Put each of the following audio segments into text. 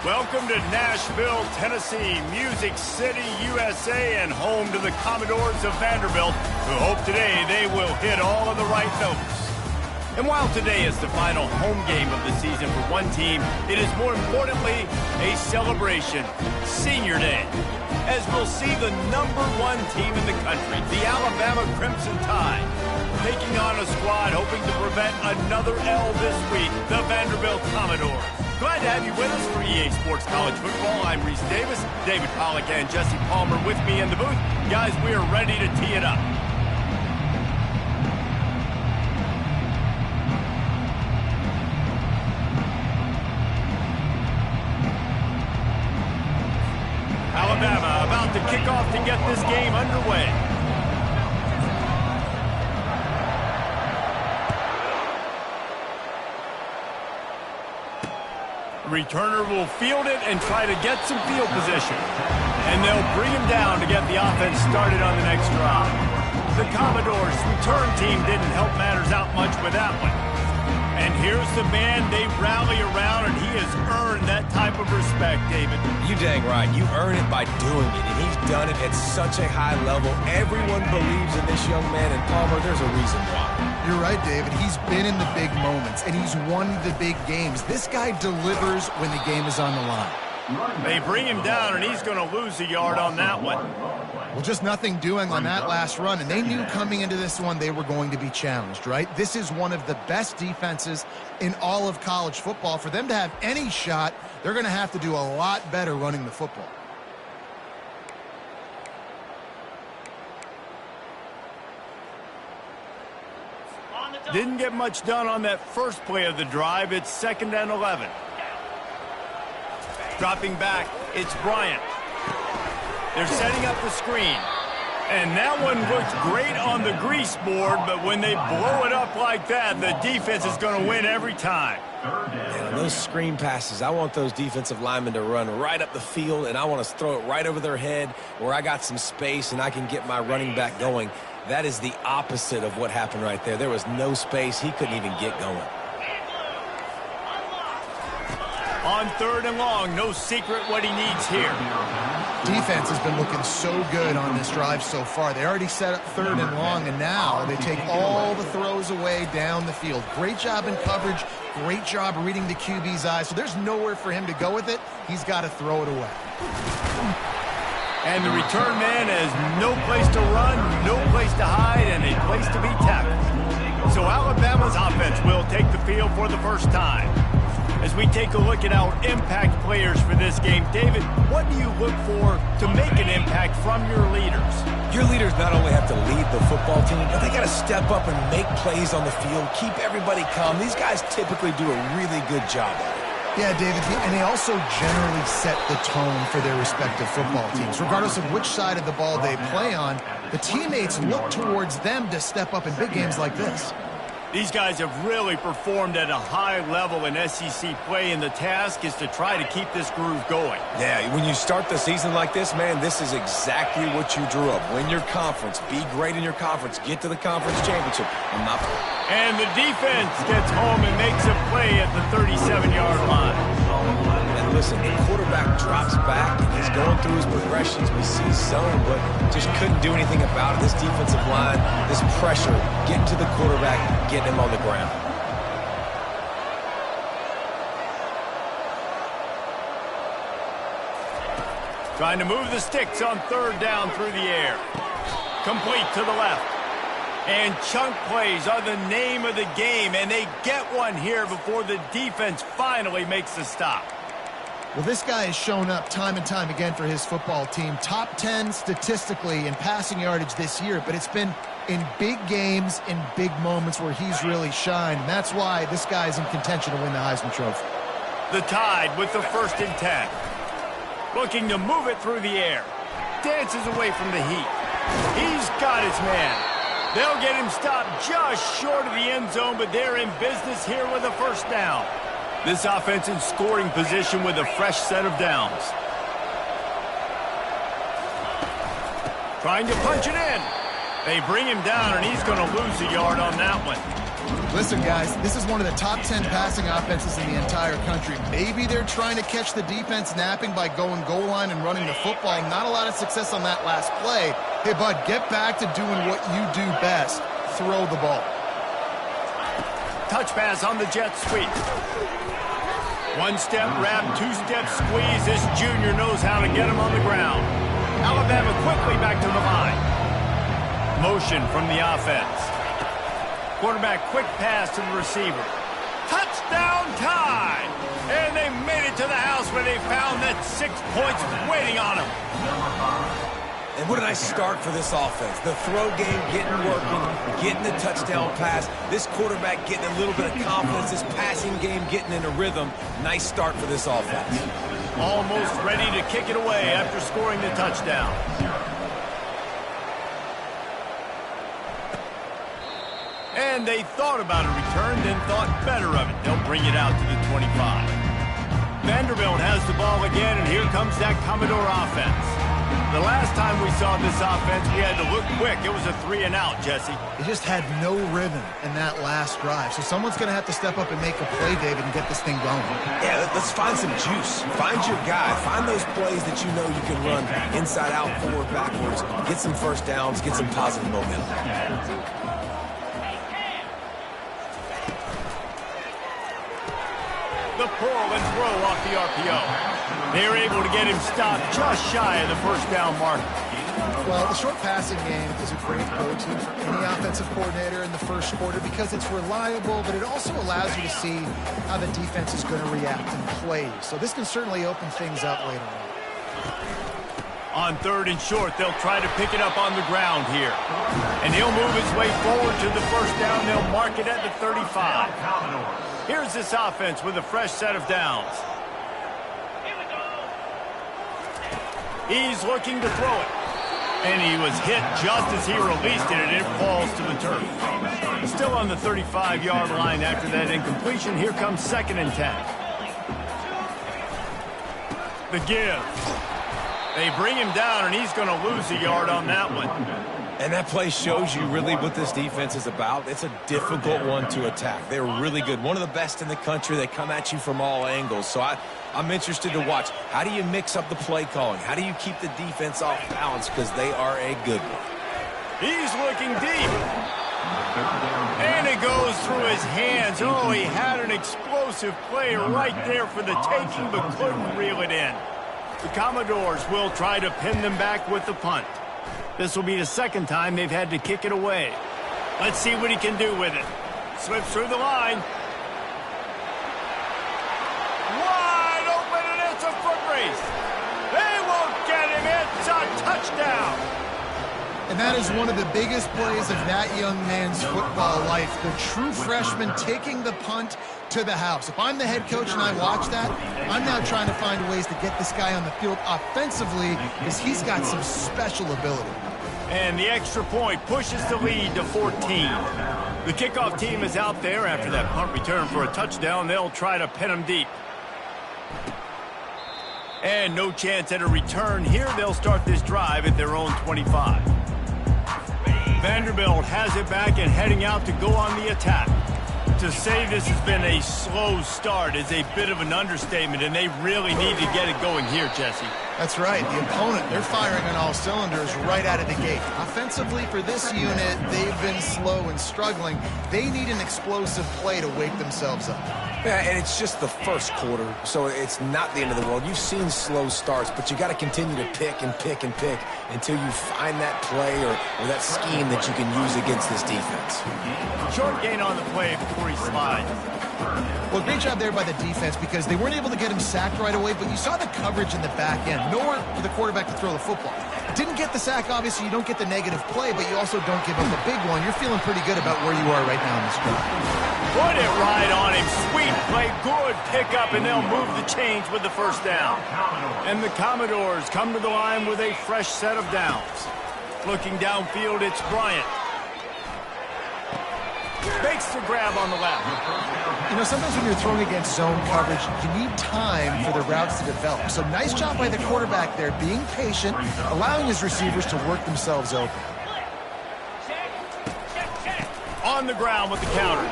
Welcome to Nashville, Tennessee, Music City, USA, and home to the Commodores of Vanderbilt, who hope today they will hit all of the right notes. And while today is the final home game of the season for one team, it is more importantly a celebration, Senior Day, as we'll see the #1 team in the country, the Alabama Crimson Tide, taking on a squad hoping to prevent another L this week, the Vanderbilt Commodores. Glad to have you with us for EA Sports College Football. I'm Reese Davis, David Pollack and Jesse Palmer with me in the booth. Guys, we are ready to tee it up. Alabama about to kick off to get this game underway. Returner will field it and try to get some field position. And they'll bring him down to get the offense started on the next drive. The Commodores' return team didn't help matters out much with that one. And here's the man they rally around, and he has earned that type of respect, David. You dang right. You earn it by doing it, and he's done it at such a high level. Everyone believes in this young man, and Palmer, there's a reason why. You're right, David. He's been in the big moments, and he's won the big games. This guy delivers when the game is on the line. They bring him down, and he's going to lose a yard on that one. Well, just nothing doing on that last run, and they knew coming into this one they were going to be challenged, right? This is one of the best defenses in all of college football. For them to have any shot, they're going to have to do a lot better running the football. Didn't get much done on that first play of the drive. It's 2nd and 11. Dropping back, it's Bryant. They're setting up the screen. And that one looked great on the grease board, but when they blow it up like that, the defense is going to win every time. Yeah, those screen passes, I want those defensive linemen to run right up the field, and I want to throw it right over their head where I got some space and I can get my running back going. That is the opposite of what happened right there. There was no space. He couldn't even get going. On 3rd and long, no secret what he needs here. Defense has been looking so good on this drive so far. They already set up 3rd and long, and now they take all the throws away down the field. Great job in coverage. Great job reading the QB's eyes. So there's nowhere for him to go with it. He's got to throw it away. And the return man has no place to run, no place to hide, and a place to be tackled. So Alabama's offense will take the field for the first time. As we take a look at our impact players for this game, David, what do you look for to make an impact from your leaders? Your leaders not only have to lead the football team, but they got to step up and make plays on the field, keep everybody calm. These guys typically do a really good job of it. Yeah, David, and they also generally set the tone for their respective football teams. Regardless of which side of the ball they play on, the teammates look towards them to step up in big games like this. These guys have really performed at a high level in SEC play, and the task is to try to keep this groove going. Yeah, when you start the season like this, man, this is exactly what you drew up. Win your conference, be great in your conference, get to the conference championship. And the defense gets home and makes a play at the 37-yard line. And listen, the quarterback drops back, and he's going through his progressions. We see zone, but just couldn't do anything about it. This defensive line, this pressure, getting to the quarterback, getting him on the ground. Trying to move the sticks on 3rd down through the air. Complete to the left. And chunk plays are the name of the game, and they get one here before the defense finally makes the stop. Well, this guy has shown up time and time again for his football team. Top 10 statistically in passing yardage this year, but it's been in big games, in big moments where he's really shined. And that's why this guy's in contention to win the Heisman Trophy. The Tide with the 1st and 10. Looking to move it through the air. Dances away from the heat. He's got his man. They'll get him stopped just short of the end zone, but they're in business here with a 1st down. This offense in scoring position with a fresh set of downs. Trying to punch it in. They bring him down, and he's going to lose a yard on that one. Listen, guys, this is one of the top 10 passing offenses in the entire country. Maybe they're trying to catch the defense napping by going goal line and running the football. Not a lot of success on that last play. Hey, bud, get back to doing what you do best. Throw the ball. Touch pass on the jet sweep. One-step wrap, two-step squeeze. This junior knows how to get him on the ground. Alabama quickly back to the line. Motion from the offense. Quarterback quick pass to the receiver. Touchdown time! And they made it to the house where they found that 6 points waiting on them. And what a nice start for this offense. The throw game getting working, getting the touchdown pass. This quarterback getting a little bit of confidence. This passing game getting in a rhythm. Nice start for this offense. Almost ready to kick it away after scoring the touchdown. And they thought about a return, then thought better of it. They'll bring it out to the 25. Vanderbilt has the ball again, and here comes that Commodore offense. The last time we saw this offense, we had to look quick. It was a 3-and-out, Jesse. It just had no rhythm in that last drive. So someone's going to have to step up and make a play, David, and get this thing going. Yeah, let's find some juice. Find your guy. Find those plays that you know you can run inside out, forward, backwards. Get some first downs. Get some positive momentum. The pull and throw off the RPO. They were able to get him stopped just shy of the first down mark. Well, the short passing game is a great go-to for any offensive coordinator in the first quarter because it's reliable, but it also allows you to see how the defense is going to react in plays. So this can certainly open things up later on. On 3rd and short, they'll try to pick it up on the ground here. And he'll move his way forward to the first down. They'll mark it at the 35. Here's this offense with a fresh set of downs. He's looking to throw it. And he was hit just as he released it, and it falls to the turf. Still on the 35-yard line after that incompletion. Here comes 2nd and 10. The give. They bring him down, and he's going to lose a yard on that one. And that play shows you really what this defense is about. It's a difficult one to attack. They're really good. One of the best in the country. They come at you from all angles. So I'm interested to watch. How do you mix up the play calling? How do you keep the defense off balance? Because they are a good one. He's looking deep. And it goes through his hands. Oh, he had an explosive play right there for the taking, but couldn't reel it in. The Commodores will try to pin them back with the punt. This will be the second time they've had to kick it away. Let's see what he can do with it. Slips through the line. Wide open, and it's a foot race. They won't get him. It's a touchdown. And that is one of the biggest plays of that young man's football life. The true freshman taking the punt to the house. If I'm the head coach and I watch that, I'm now trying to find ways to get this guy on the field offensively because he's got some special ability. And the extra point pushes the lead to 14. The kickoff team is out there after that punt return for a touchdown. They'll try to pin him deep. And no chance at a return here. They'll start this drive at their own 25. Vanderbilt has it back and heading out to go on the attack. To say this has been a slow start is a bit of an understatement, and they really need to get it going here, Jesse. That's right. The opponent, they're firing on all cylinders right out of the gate. Offensively, for this unit, they've been slow and struggling. They need an explosive play to wake themselves up. Yeah, and it's just the first quarter, so it's not the end of the world. You've seen slow starts, but you got to continue to pick and pick and pick until you find that play or that scheme that you can use against this defense. Short gain on the play before he slides. Well, great job there by the defense because they weren't able to get him sacked right away, but you saw the coverage in the back end. Nowhere for the quarterback to throw the football. Didn't get the sack, obviously. You don't get the negative play, but you also don't give up a big one. You're feeling pretty good about where you are right now in this drive. Put it right on him. Sweet play, good pickup, and they'll move the chains with the first down. And the Commodores come to the line with a fresh set of downs. Looking downfield, it's Bryant. Makes the grab on the left. You know, sometimes when you're throwing against zone coverage, you need time for the routes to develop. So nice job by the quarterback there, being patient, allowing his receivers to work themselves open. On on the ground with the counter.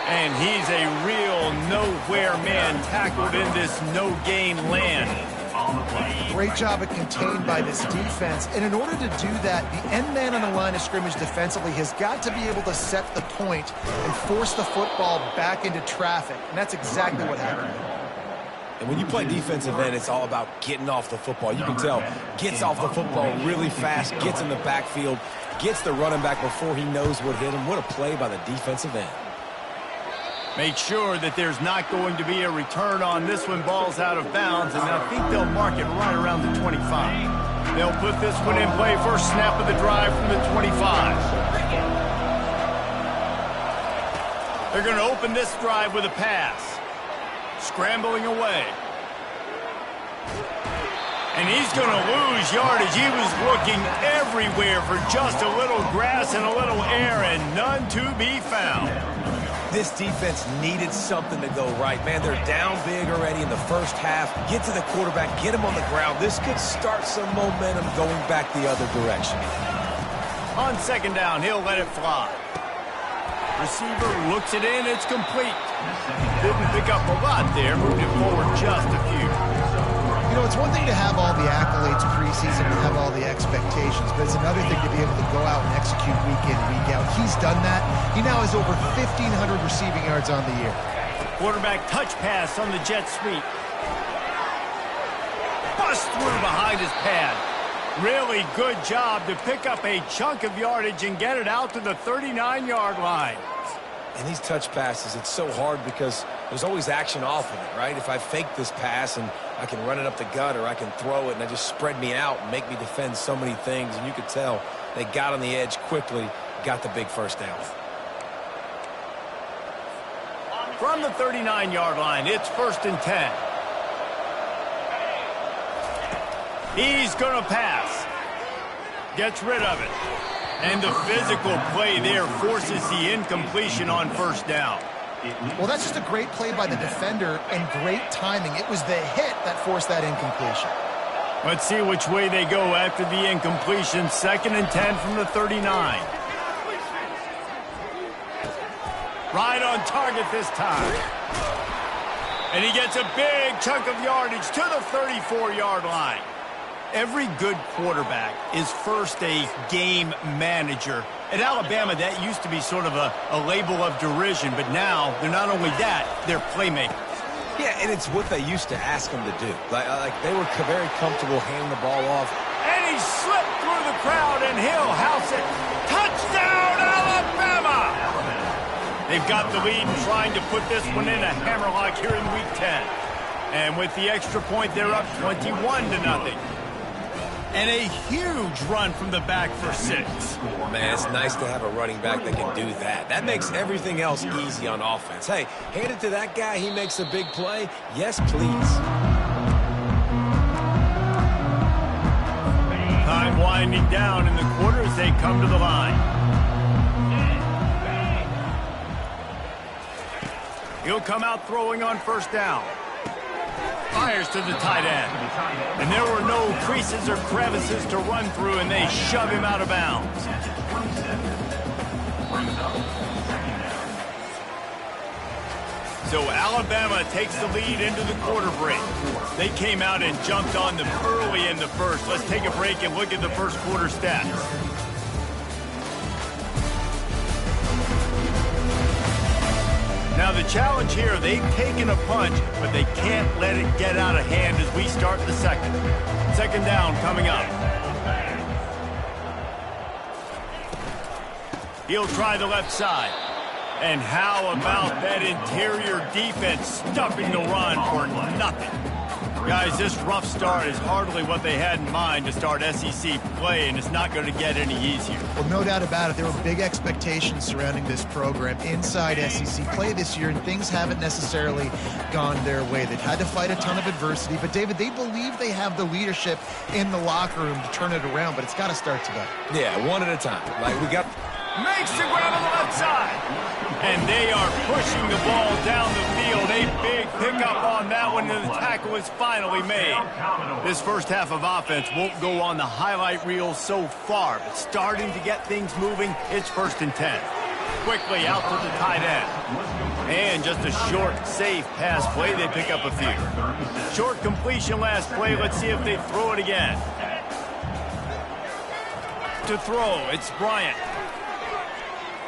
And he's a real nowhere man tackled in this no-gain land. Great job of contained by this defense. And in order to do that, the end man on the line of scrimmage defensively has got to be able to set the point and force the football back into traffic. And that's exactly what happened. And when you play defensive end, it's all about getting off the football. You can tell, gets off the football really fast, gets in the backfield, gets the running back before he knows what hit him. What a play by the defensive end. Make sure that there's not going to be a return on this one. Ball's out of bounds, and I think they'll mark it right around the 25. They'll put this one in play. First snap of the drive from the 25. They're going to open this drive with a pass. Scrambling away. And he's going to lose yardage. He was looking everywhere for just a little grass and a little air, and none to be found. This defense needed something to go right. Man, they're down big already in the first half. Get to the quarterback, get him on the ground. This could start some momentum going back the other direction. On second down, he'll let it fly. Receiver looks it in, it's complete. Didn't pick up a lot there, moved it forward just a few. You know, it's one thing to have all the accolades preseason and have all the expectations, but it's another thing to be able to go out and execute week in, week out. He's done that. He now has over 1,500 receiving yards on the year. Quarterback touch pass on the jet sweep. Bust through behind his pad. Really good job to pick up a chunk of yardage and get it out to the 39-yard line. And these touch passes, it's so hard because there's always action off of it, right? If I fake this pass and I can run it up the gut or I can throw it and they just spread me out and make me defend so many things. And you could tell they got on the edge quickly, got the big first down. From the 39-yard line, it's 1st and 10. He's going to pass. Gets rid of it. And the physical play there forces the incompletion on first down. Well, that's just a great play by the defender and great timing. It was the hit that forced that incompletion. Let's see which way they go after the incompletion. 2nd and 10 from the 39. Right on target this time. And he gets a big chunk of yardage to the 34-yard line. Every good quarterback is first a game manager. At Alabama, that used to be sort of a label of derision, but now they're not only that, they're playmakers. Yeah, and it's what they used to ask them to do. Like they were very comfortable handing the ball off. And he slipped through the crowd, and he'll house it. Touchdown, Alabama! They've got the lead and trying to put this one in a hammerlock here in Week 10. And with the extra point, they're up 21-0. And a huge run from the back for 6. Man, it's nice to have a running back that can do that. That makes everything else easy on offense. Hey, hand it to that guy. He makes a big play. Yes, please. Time winding down in the quarter as they come to the line. He'll come out throwing on first down. Fires to the tight end. And there were no creases or crevices to run through, and they shove him out of bounds. So Alabama takes the lead into the quarter break. They came out and jumped on them early in the first. Let's take a break and look at the first quarter stats. Now the challenge here, they've taken a punch, but they can't let it get out of hand as we start the second. Second down coming up. He'll try the left side. And how about that interior defense stuffing the run for nothing? Guys, this rough start is hardly what they had in mind to start SEC play, and it's not going to get any easier. Well, no doubt about it. There were big expectations surrounding this program inside SEC play this year, and things haven't necessarily gone their way. They've had to fight a ton of adversity, but, David, they believe they have the leadership in the locker room to turn it around, but it's got to start today. Yeah, one at a time. Like we got... Makes the grab on the left side. And they are pushing the ball down the field. A big pickup on that one, and the tackle is finally made. This first half of offense won't go on the highlight reel so far, but starting to get things moving. It's 1st and 10. Quickly out to the tight end. And just a short, safe pass play. They pick up a few. Short completion last play. Let's see if they throw it again. To throw, it's Bryant.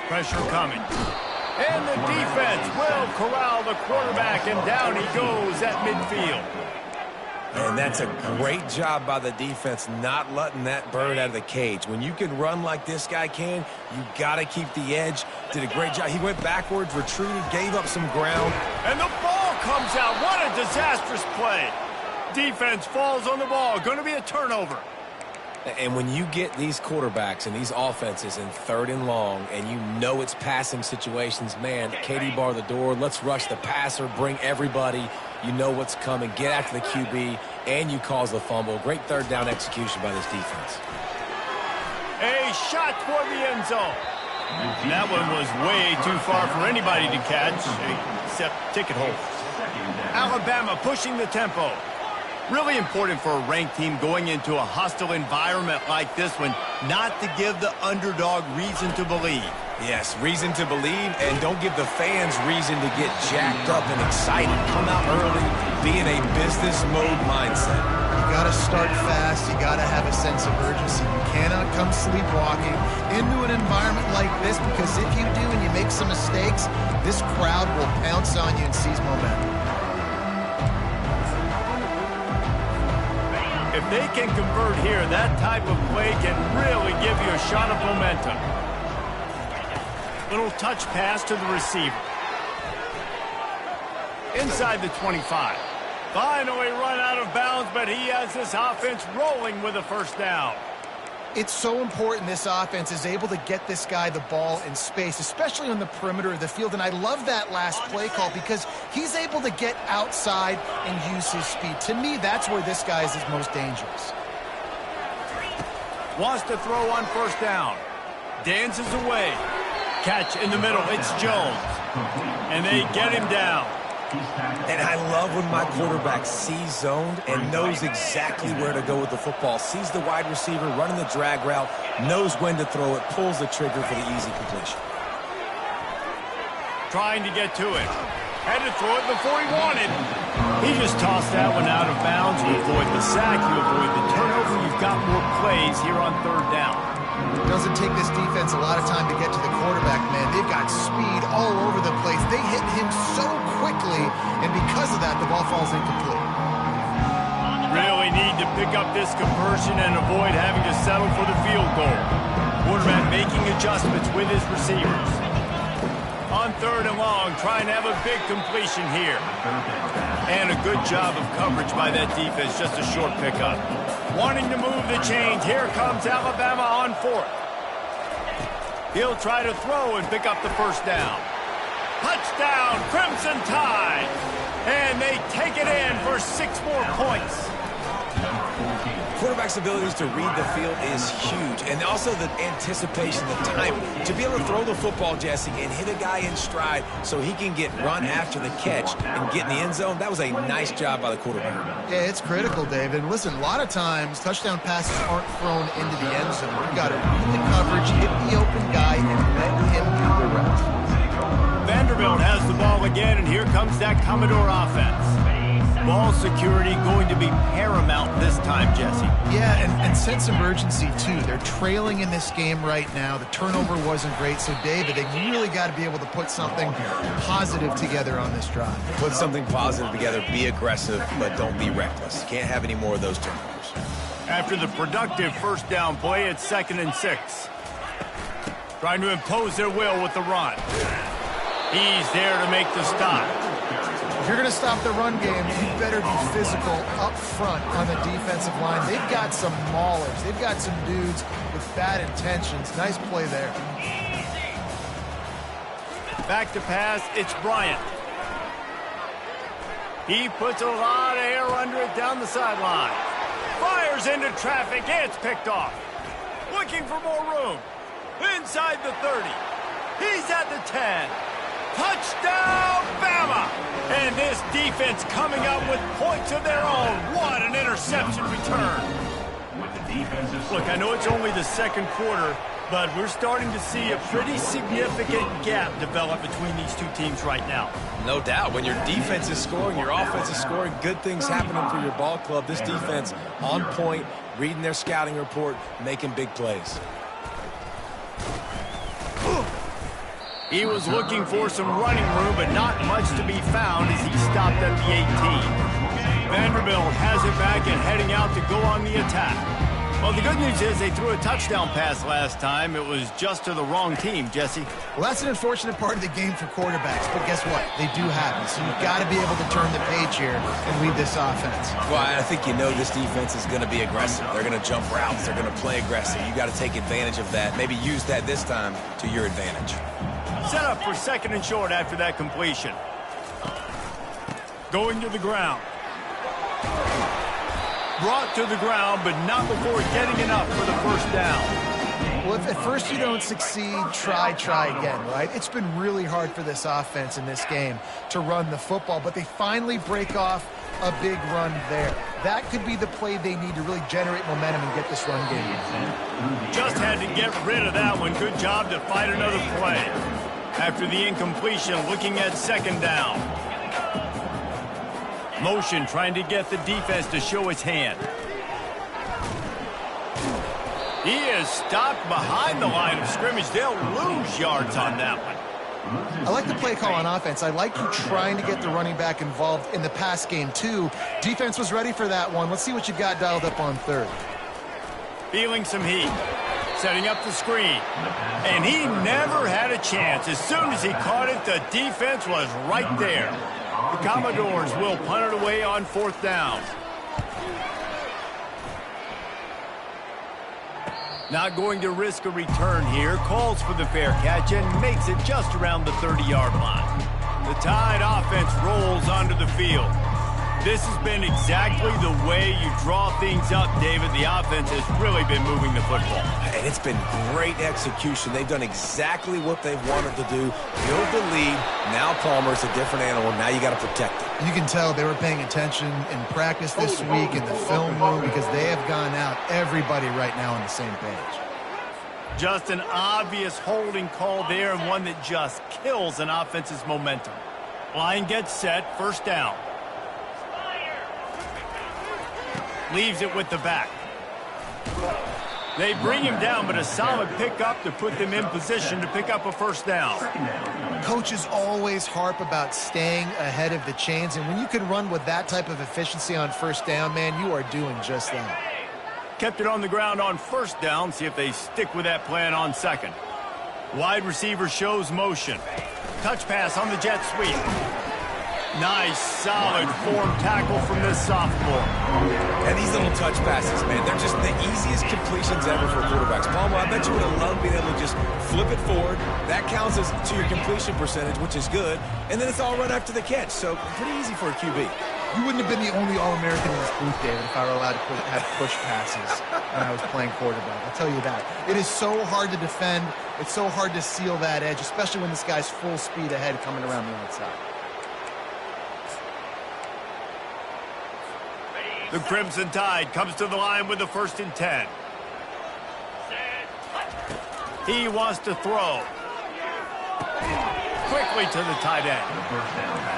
Pressure coming. And the defense will corral the quarterback, and down he goes at midfield. And that's a great job by the defense not letting that bird out of the cage. When you can run like this guy can, you got to keep the edge. Did a great job. He went backwards, retreated, gave up some ground. And the ball comes out. What a disastrous play. Defense falls on the ball. Going to be a turnover. And when you get these quarterbacks and these offenses in 3rd and long, and you know it's passing situations, man, Katie bar the door, let's rush the passer, bring everybody. You know what's coming. Get after the QB, and you cause the fumble. Great 3rd down execution by this defense. A shot toward the end zone. And that one was way too far for anybody to catch, except ticket holders. Alabama pushing the tempo. Really important for a ranked team going into a hostile environment like this one, not to give the underdog reason to believe. Yes, reason to believe, and don't give the fans reason to get jacked up and excited. Come out early, be in a business mode mindset. You got to start fast. You got to have a sense of urgency. You cannot come sleepwalking into an environment like this, because if you do and you make some mistakes, this crowd will pounce on you and seize momentum. If they can convert here, that type of play can really give you a shot of momentum. Little touch pass to the receiver. Inside the 25. Finally run out of bounds, but he has this offense rolling with a 1st down. It's so important this offense is able to get this guy the ball in space, especially on the perimeter of the field. And I love that last play call because he's able to get outside and use his speed. To me, that's where this guy is his most dangerous. Wants to throw on 1st down. Dances away. Catch in the middle. It's Jones. And they get him down. And I love when my quarterback sees zoned and knows exactly where to go with the football. Sees the wide receiver running the drag route, knows when to throw it, pulls the trigger for the easy completion. Trying to get to it. Had to throw it before he wanted. He just tossed that one out of bounds. You avoid the sack, you avoid the turnover. You've got more plays here on 3rd down. It doesn't take this defense a lot of time to get to the quarterback, man. They've got speed all over the place. They hit him so quickly, and because of that, the ball falls incomplete. Really need to pick up this conversion and avoid having to settle for the field goal. Quarterback making adjustments with his receivers. On 3rd and long, trying to have a big completion here. And a good job of coverage by that defense, just a short pickup. Wanting to move the chains, here comes Alabama on 4th. He'll try to throw and pick up the 1st down. Touchdown, Crimson Tide! And they take it in for 6 more points. Quarterback's abilities to read the field is huge, and also the anticipation, the timing. To be able to throw the football, Jesse, and hit a guy in stride so he can get run after the catch and get in the end zone, that was a nice job by the quarterback. Yeah, it's critical, David. Listen, a lot of times touchdown passes aren't thrown into the end zone. You've got to read the coverage, hit the open guy, and let him do the rest. Vanderbilt has the ball again, and here comes that Commodore offense. Ball security going to be paramount this time, Jesse. Yeah, and sense of urgency, too. They're trailing in this game right now. The turnover wasn't great, so, David, they really got to be able to put something positive together on this drive. Put something positive together, be aggressive, but don't be reckless. Can't have any more of those turnovers. After the productive 1st down play, it's 2nd and 6. Trying to impose their will with the run. He's there to make the stop. If you're going to stop the run game, you better be physical up front on the defensive line. They've got some maulers. They've got some dudes with bad intentions. Nice play there. Back to pass, it's Bryant. He puts a lot of air under it down the sideline. Fires into traffic, it's picked off. Looking for more room. Inside the 30. He's at the 10. Touchdown, Bama! And this defense coming up with points of their own. What an interception return. Look, I know it's only the 2nd quarter, But we're starting to see a pretty significant gap develop between these two teams right now. No doubt. When your defense is scoring, your offense is scoring, good things happening for your ball club. This defense on point, reading their scouting report, making big plays. He was looking for some running room, but not much to be found as he stopped at the 18. Vanderbilt has it back and heading out to go on the attack. Well, the good news is they threw a touchdown pass last time. It was just to the wrong team, Jesse. Well, that's an unfortunate part of the game for quarterbacks, but guess what? They do happen, so you've got to be able to turn the page here and lead this offense. Well, I think you know this defense is going to be aggressive. They're going to jump routes. They're going to play aggressive. You got to take advantage of that. Maybe use that this time to your advantage. Set up for 2nd and short after that completion. Going to the ground. Brought to the ground, but not before getting enough for the first down. Well, if at first you don't succeed, try again, right? It's been really hard for this offense in this game to run the football, but they finally break off a big run there. That could be the play they need to really generate momentum and get this run game. Just had to get rid of that one. Good job to fight another play. After the incompletion, looking at 2nd down. Motion trying to get the defense to show its hand. He is stopped behind the line of scrimmage. They'll lose yards on that one. I like the play call on offense. I like you trying to get the running back involved in the pass game, too. Defense was ready for that one. Let's see what you got dialed up on 3rd. Feeling some heat. Setting up the screen. And he never had a chance. As soon as he caught it, the defense was right there. The Commodores will punt it away on 4th down. Not going to risk a return here. Calls for the fair catch and makes it just around the 30-yard line. The Tide offense rolls onto the field. This has been exactly the way you draw things up, David. The offense has really been moving the football. And it's been great execution. They've done exactly what they've wanted to do. Build the lead. Now Palmer's a different animal. Now you got to protect it. You can tell they were paying attention in practice this week in the film room because they have gone out, everybody right now on the same page. Just an obvious holding call there, and one that just kills an offense's momentum. Line gets set, 1st down. Leaves it with the back. They bring him down, but a solid pickup to put them in position to pick up a 1st down. Coaches always harp about staying ahead of the chains, and when you can run with that type of efficiency on 1st down, man, you are doing just that. Kept it on the ground on 1st down. See if they stick with that plan on 2nd. Wide receiver shows motion. Touch pass on the jet sweep. Nice, solid form tackle from this sophomore. And these little touch passes, man, they're just the easiest completions ever for quarterbacks. Palmer, I bet you would have loved being able to just flip it forward. That counts as to your completion percentage, which is good. And then it's all right after the catch, so pretty easy for a QB. You wouldn't have been the only All-American in this booth, David, if I were allowed to have push passes when I was playing quarterback. I'll tell you that. It is so hard to defend. It's so hard to seal that edge, especially when this guy's full speed ahead coming around the outside. The Crimson Tide comes to the line with the 1st and 10. He wants to throw. Quickly to the tight end.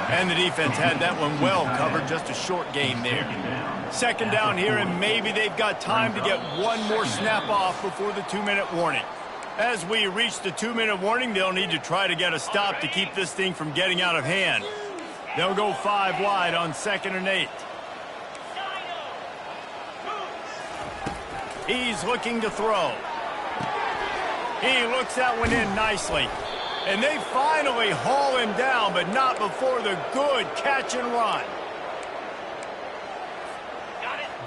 And the defense had that one well covered, just a short gain there. 2nd down here, and maybe they've got time to get one more snap off before the 2-minute warning. As we reach the 2-minute warning, they'll need to try to get a stop to keep this thing from getting out of hand. They'll go 5 wide on 2nd and 8. He's looking to throw. He looks that one in nicely. And they finally haul him down, but not before the good catch and run.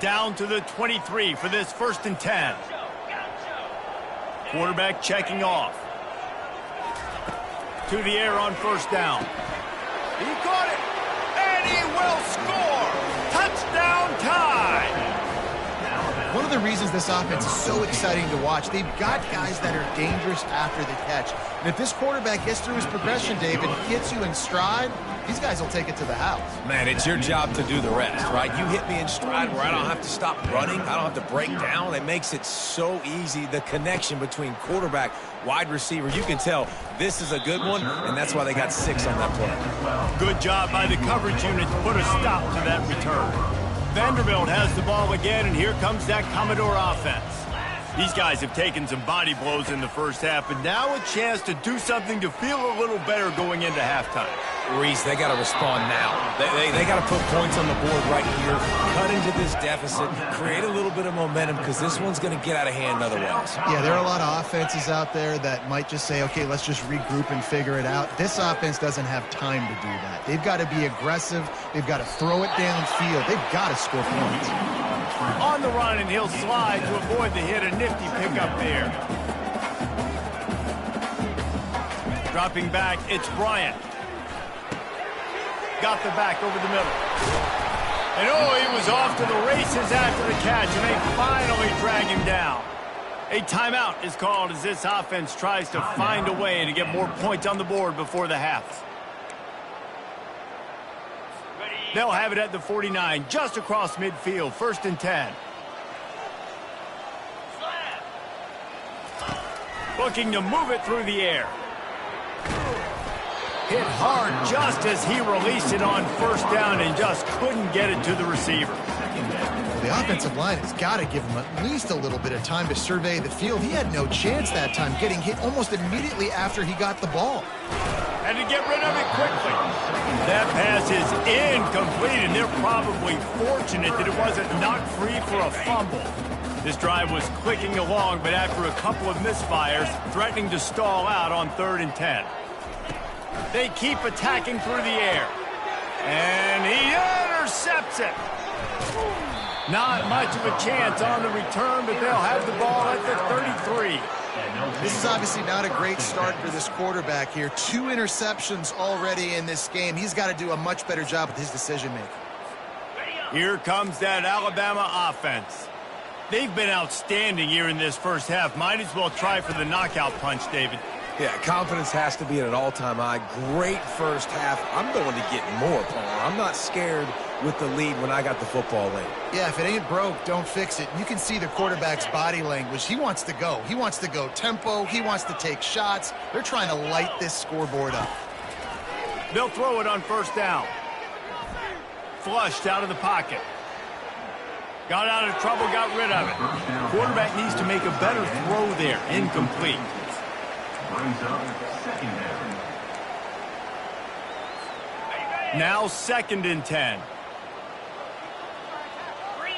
Down to the 23 for this 1st and 10. Quarterback checking off. To the air on 1st down. He caught it, and he will score. Touchdown Tide. One of the reasons this offense is so exciting to watch, they've got guys that are dangerous after the catch. And if this quarterback gets through his progression, David, gets you in stride, these guys will take it to the house. Man, it's your job to do the rest, right? You hit me in stride where I don't have to stop running. I don't have to break down. It makes it so easy. The connection between quarterback, wide receiver, you can tell this is a good one, and that's why they got 6 on that play. Good job by the coverage unit to put a stop to that return. Vanderbilt has the ball again, and here comes that Commodore offense. These guys have taken some body blows in the first half, but now a chance to do something to feel a little better going into halftime. Reese, they got to respond now. They got to put points on the board right here, cut into this deficit, create a little bit of momentum, because this one's going to get out of hand otherwise. Yeah, there are a lot of offenses out there that might just say, okay, let's just regroup and figure it out. This offense doesn't have time to do that. They've got to be aggressive. They've got to throw it downfield. They've got to score points. On the run, and he'll slide to avoid the hit. A nifty pickup there. Dropping back, it's Bryant. Got the back over the middle. And oh, he was off to the races after the catch, and they finally drag him down. A timeout is called as this offense tries to find a way to get more points on the board before the half. They'll have it at the 49, just across midfield, 1st and 10. Looking to move it through the air. Hit hard just as he released it on 1st down and just couldn't get it to the receiver. The offensive line has got to give him at least a little bit of time to survey the field. He had no chance that time, getting hit almost immediately after he got the ball. And to get rid of it quickly. That pass is incomplete, and they're probably fortunate that it wasn't knocked free for a fumble. This drive was clicking along, but after a couple of misfires, threatening to stall out on 3rd and 10. They keep attacking through the air. And he intercepts it. Not much of a chance on the return, but they'll have the ball at the 33. This is obviously not a great start for this quarterback here. 2 interceptions already in this game. He's got to do a much better job with his decision-making. Here comes that Alabama offense. They've been outstanding here in this first half. Might as well try for the knockout punch, David. Yeah, confidence has to be at an all-time high. Great first half. I'm going to get more, Paul. I'm not scared with the lead when I got the football late. Yeah, if it ain't broke, don't fix it. You can see the quarterback's body language. He wants to go. He wants to go tempo. He wants to take shots. They're trying to light this scoreboard up. They'll throw it on 1st down. Flushed out of the pocket. Got out of trouble, got rid of it. Quarterback needs to make a better throw there. Incomplete. Now 2nd and 10.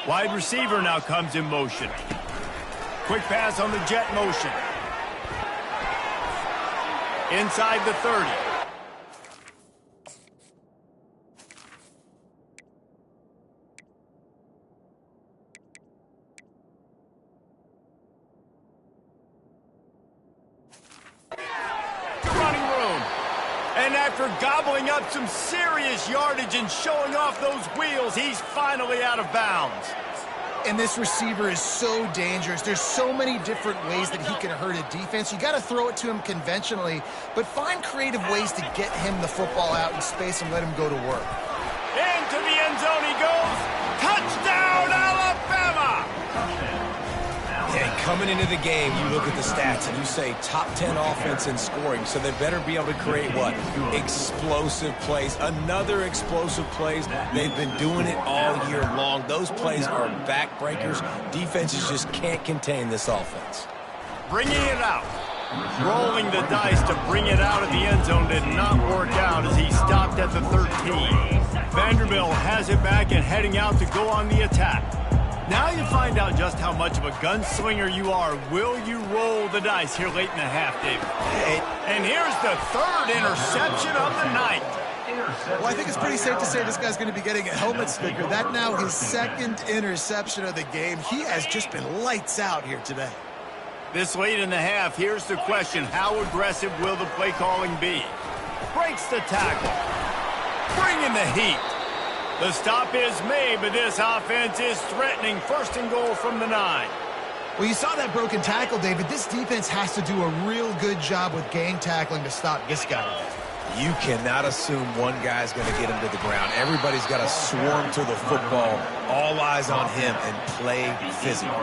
Wide receiver now comes in motion. Quick pass on the jet motion. Inside the 30. And after gobbling up some serious yardage and showing off those wheels, he's finally out of bounds. And this receiver is so dangerous. There's so many different ways that he can hurt a defense. You got to throw it to him conventionally, but find creative ways to get him the football out in space and let him go to work. Into the end zone he goes. Touchdown, Alabama! Yeah, coming into the game, you look at the stats and you say top 10 offense in scoring, so they better be able to create what? Explosive plays. Another explosive plays. They've been doing it all year long. Those plays are backbreakers. Defenses just can't contain this offense. Bringing it out. Rolling the dice to bring it out of the end zone did not work out as he stopped at the 13. Vanderbilt has it back and heading out to go on the attack. Now you find out just how much of a gunslinger you are. Will you roll the dice here late in the half, David? And here's the 3rd interception of the night. Well, I think it's pretty safe to say this guy's going to be getting a helmet sticker. That now his 2nd interception of the game. He has just been lights out here today. This late in the half, here's the question. How aggressive will the play calling be? Breaks the tackle. Bringing the heat. The stop is made, but this offense is threatening. 1st and goal from the 9. Well, you saw that broken tackle, David. This defense has to do a real good job with gang tackling to stop this guy. You cannot assume one guy's going to get him to the ground. Everybody's got to swarm to the football, all eyes on him, and play physical.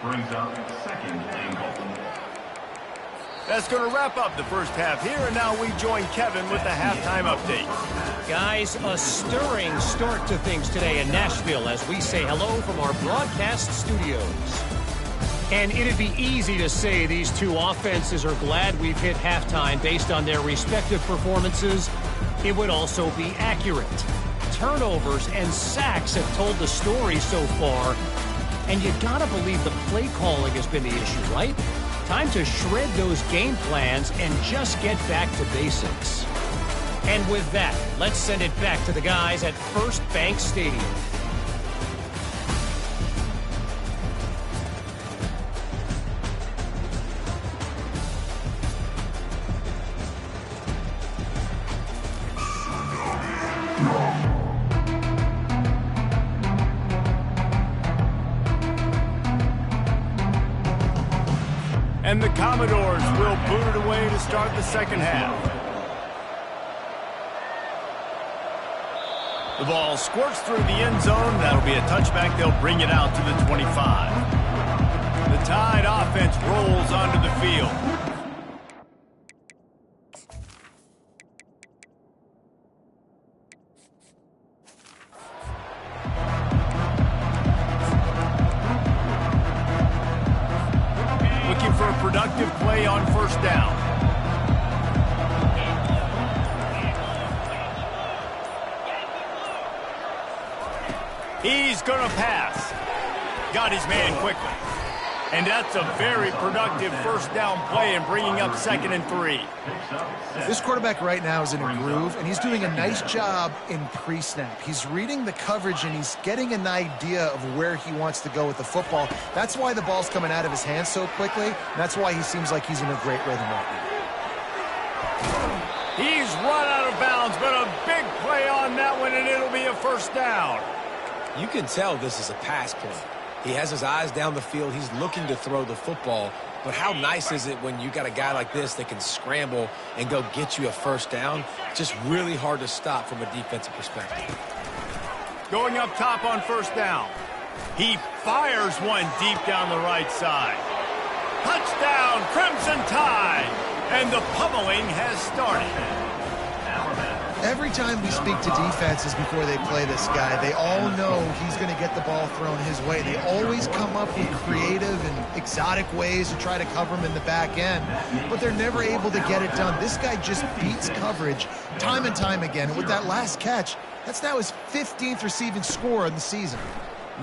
Brings up second and goal. That's going to wrap up the first half here, and now we join Kevin with the halftime update. Guys, a stirring start to things today in Nashville as we say hello from our broadcast studios. And it'd be easy to say these two offenses are glad we've hit halftime based on their respective performances. It would also be accurate. Turnovers and sacks have told the story so far. And you gotta believe the play calling has been the issue, right? Time to shred those game plans and just get back to basics. And with that, let's send it back to the guys at First Bank Stadium. And the Commodores will boot it away to start the second half. The ball squirts through the end zone. That'll be a touchback. They'll bring it out to the 25. The Tide offense rolls onto the field. For a productive play on first down. He's going to pass. Got his man quickly. And that's a very productive first down play and bringing up 2nd and 3. This quarterback right now is in a groove, and he's doing a nice job in pre-snap. He's reading the coverage, and he's getting an idea of where he wants to go with the football. That's why the ball's coming out of his hands so quickly, and that's why he seems like he's in a great rhythm right now. He's run out of bounds, but a big play on that one, and it'll be a first down. You can tell this is a pass play. He has his eyes down the field. He's looking to throw the football. But how nice is it when you got a guy like this that can scramble and go get you a first down? Just really hard to stop from a defensive perspective. Going up top on first down. He fires one deep down the right side. Touchdown, Crimson Tide! And the pummeling has started. Every time we speak to defenses before they play this guy, they all know he's going to get the ball thrown his way. They always come up with creative and exotic ways to try to cover him in the back end, but they're never able to get it done. This guy just beats coverage time and time again. And with that last catch, that's now his 15th receiving score in the season.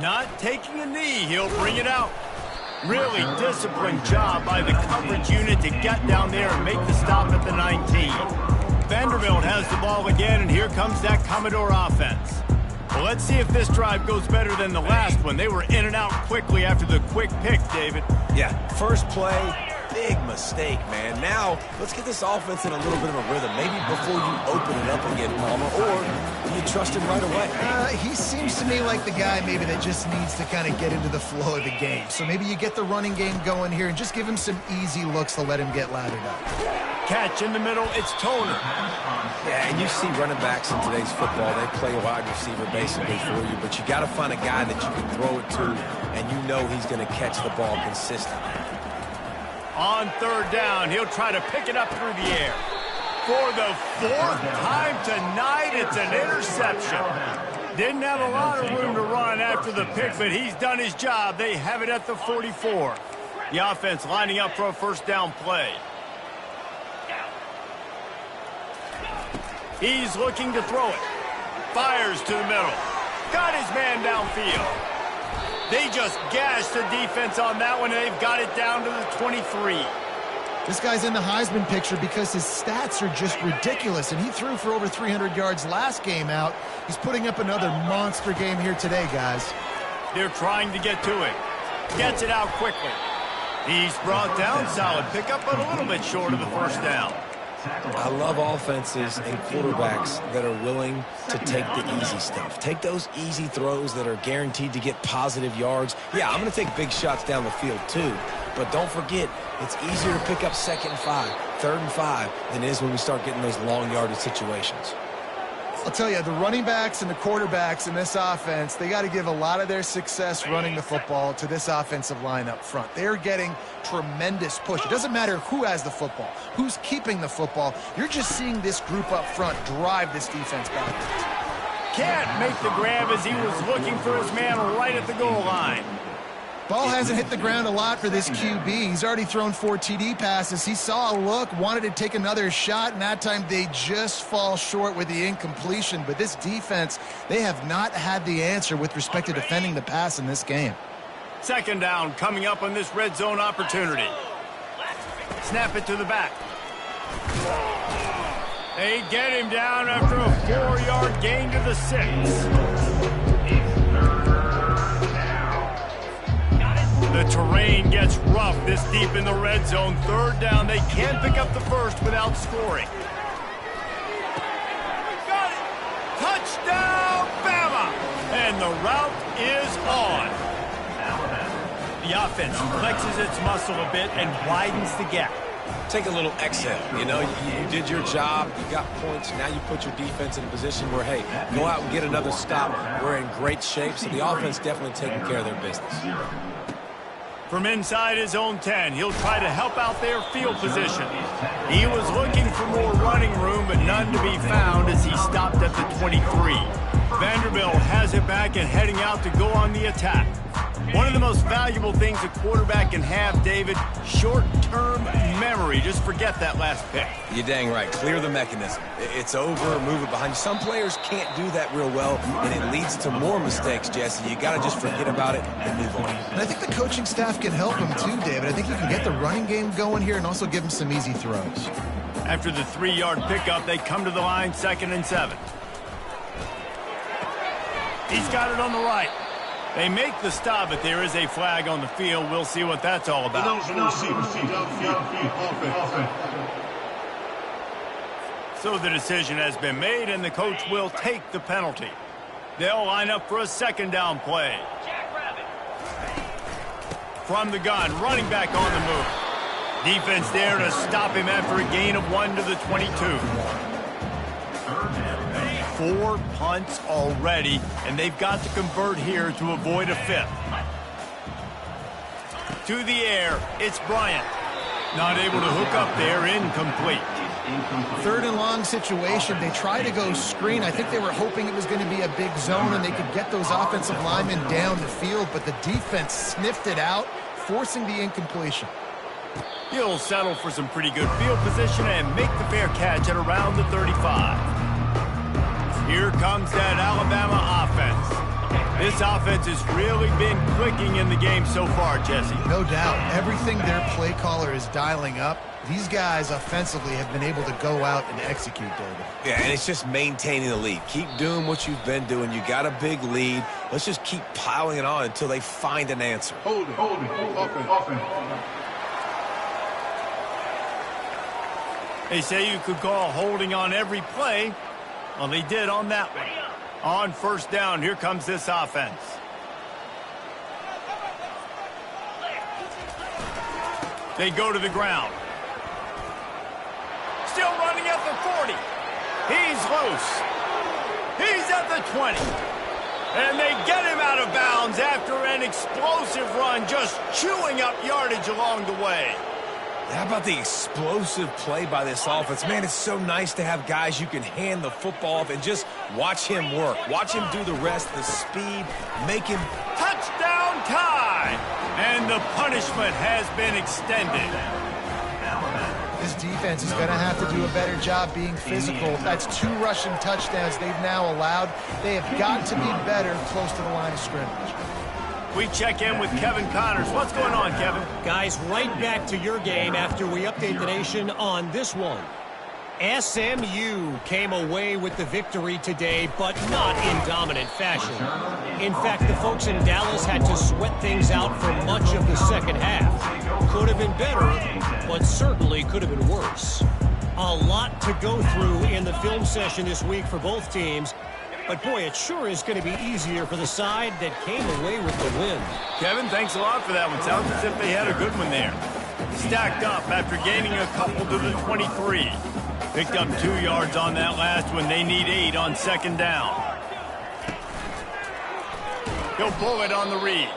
Not taking a knee, he'll bring it out. Really disciplined job by the coverage unit to get down there and make the stop at the 19. Vanderbilt has the ball again, and here comes that Commodore offense. Well, let's see if this drive goes better than the last one. They were in and out quickly after the quick pick, David. Yeah, first play, big mistake, man. Now, let's get this offense in a little bit of a rhythm. Maybe before you open it up again, Palmer, or do you trust him right away? He seems to me like the guy maybe that just needs to kind of get into the flow of the game. So maybe you get the running game going here and just give him some easy looks to let him get lathered up. Catch in the middle, it's Toner. Yeah, and you see running backs in today's football, they play a wide receiver basically for you, but you got to find a guy that you can throw it to, and you know he's going to catch the ball consistently. On third down, he'll try to pick it up through the air. For the 4th time tonight, it's an interception. Didn't have a lot of room to run after the pick, but he's done his job. They have it at the 44. The offense lining up for a first down play. He's looking to throw it. Fires to the middle. Got his man downfield. They just gashed the defense on that one, and they've got it down to the 23. This guy's in the Heisman picture because his stats are just ridiculous, and he threw for over 300 yards last game out. He's putting up another monster game here today, guys. They're trying to get to it. Gets it out quickly. He's brought down, solid pickup, but a little bit short of the first down. I love offenses and quarterbacks that are willing to take the easy stuff. Take those easy throws that are guaranteed to get positive yards. Yeah, I'm going to take big shots down the field too, But don't forget, it's easier to pick up 2nd and 5, 3rd and 5 than it is when we start getting those long yardage situations. I'll tell you, the running backs and the quarterbacks in this offense, they got to give a lot of their success running the football to this offensive line up front. They're getting tremendous push. It doesn't matter who has the football, who's keeping the football. You're just seeing this group up front drive this defense backwards. Can't make the grab as he was looking for his man right at the goal line. Ball hasn't hit the ground a lot for this QB. He's already thrown 4 TD passes. He saw a look, wanted to take another shot, and that time they just fall short with the incompletion. But this defense, they have not had the answer with respect to defending the pass in this game. 2nd down coming up on this red zone opportunity. Snap it to the back. They get him down after a 4-yard gain to the 6. The terrain gets rough this deep in the red zone. 3rd down. They can pick up the first without scoring. Got it. Touchdown, Bama. And the route is on. The offense flexes its muscle a bit and widens the gap. Take a little exhale. You know, you did your job. You got points. Now you put your defense in a position where, hey, go out and get another stop. We're in great shape, so the offense definitely taking care of their business. From inside his own 10, he'll try to help out their field position. He was looking for more running room, but none to be found as he stopped at the 23. Vanderbilt has it back and heading out to go on the attack. One of the most valuable things a quarterback can have, David, short-term memory. Just forget that last pick. You're dang right. Clear the mechanism. It's over, move it behind you. Some players can't do that real well, and it leads to more mistakes, Jesse. You got to just forget about it and move on. And I think the coaching staff can help him too, David. I think you can get the running game going here and also give him some easy throws. After the 3-yard pickup, they come to the line 2nd and 7. He's got it on the right. They make the stop, but there is a flag on the field. We'll see what that's all about. So the decision has been made, and the coach will take the penalty. They'll line up for a 2nd down play. From the gun, running back on the move. Defense there to stop him after a gain of 1 to the 22. 4 punts already, and they've got to convert here to avoid a 5th. To the air, it's Bryant. Not able to hook up there, incomplete. 3rd and long situation. They try to go screen. I think they were hoping it was going to be a big zone and they could get those offensive linemen down the field, but the defense sniffed it out, forcing the incompletion. He'll settle for some pretty good field position and make the fair catch at around the 35. Here comes that Alabama offense. This offense has really been clicking in the game so far, Jesse. No doubt. Everything their play caller is dialing up, these guys offensively have been able to go out and execute, David. Yeah, and it's just maintaining the lead. Keep doing what you've been doing. You got a big lead. Let's just keep piling it on until they find an answer. Hold it. Offense. They say you could call holding on every play. Well, they did on that one. On 1st down, here comes this offense. They go to the ground. Still running at the 40. He's loose. He's at the 20. And they get him out of bounds after an explosive run, just chewing up yardage along the way. How about the explosive play by this offense? Man, it's so nice to have guys you can hand the football off and just watch him work. Watch him do the rest, the speed, make him... Touchdown time! And the punishment has been extended. This defense is going to have to do a better job being physical. That's 2 rushing touchdowns they've now allowed. They have got to be better close to the line of scrimmage. We check in with Kevin Connors. What's going on, Kevin? Guys, right back to your game after we update the nation on this one. SMU came away with the victory today, but not in dominant fashion. In fact, the folks in Dallas had to sweat things out for much of the 2nd half. Could have been better, but certainly could have been worse. A lot to go through in the film session this week for both teams. But, boy, it sure is going to be easier for the side that came away with the win. Kevin, thanks a lot for that one. Sounds as if they had a good one there. Stacked up after gaining a couple to the 23. Picked up 2 yards on that last one. They need 8 on second down. He'll pull it on the read.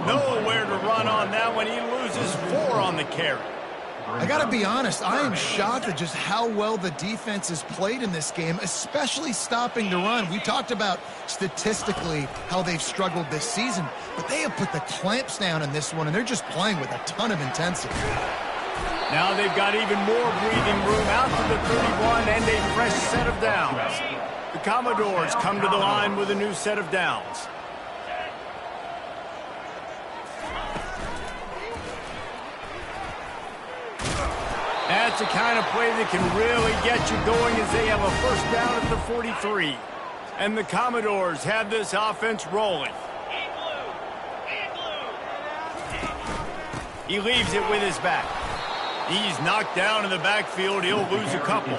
Nowhere to run on that one. He loses 4 on the carry. I got to be honest, I am shocked at just how well the defense has played in this game, especially stopping the run. We talked about statistically how they've struggled this season, but they have put the clamps down in this one, and they're just playing with a ton of intensity. Now they've got even more breathing room out to the 31 and a fresh set of downs. The Commodores come to the line with a new set of downs. That's the kind of play that can really get you going as they have a first down at the 43. And the Commodores have this offense rolling. He leaves it with his back. He's knocked down in the backfield. He'll lose a couple.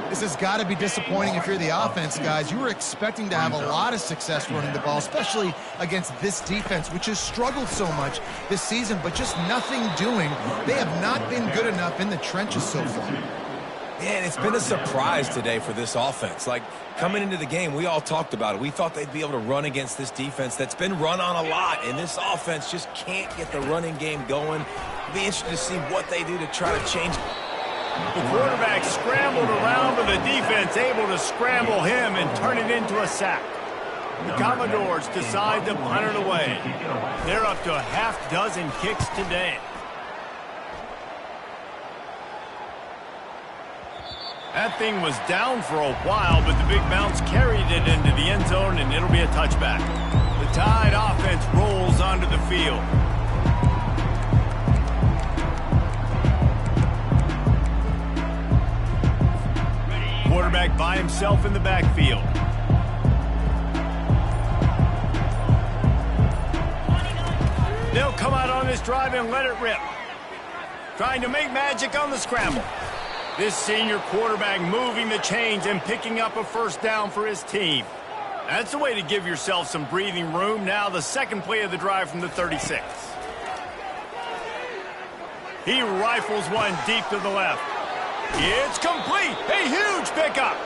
This has got to be disappointing if you're the offense, guys. You were expecting to have a lot of success running the ball, especially against this defense, which has struggled so much this season, but just nothing doing. They have not been good enough in the trenches so far. Man, it's been a surprise today for this offense. Like, coming into the game, we all talked about it. We thought they'd be able to run against this defense that's been run on a lot, and this offense just can't get the running game going. It'll be interesting to see what they do to try to change it. The quarterback scrambled around, but the defense able to scramble him and turn it into a sack. The Commodores decide to punt it away. They're up to a half dozen kicks today. That thing was down for a while, but the big bounce carried it into the end zone, and it'll be a touchback. The Tide offense rolls onto the field. Quarterback by himself in the backfield. They'll come out on this drive and let it rip. Trying to make magic on the scramble. This senior quarterback moving the chains and picking up a first down for his team. That's the way to give yourself some breathing room. Now the second play of the drive from the 36. He rifles one deep to the left. It's complete. A huge pickup.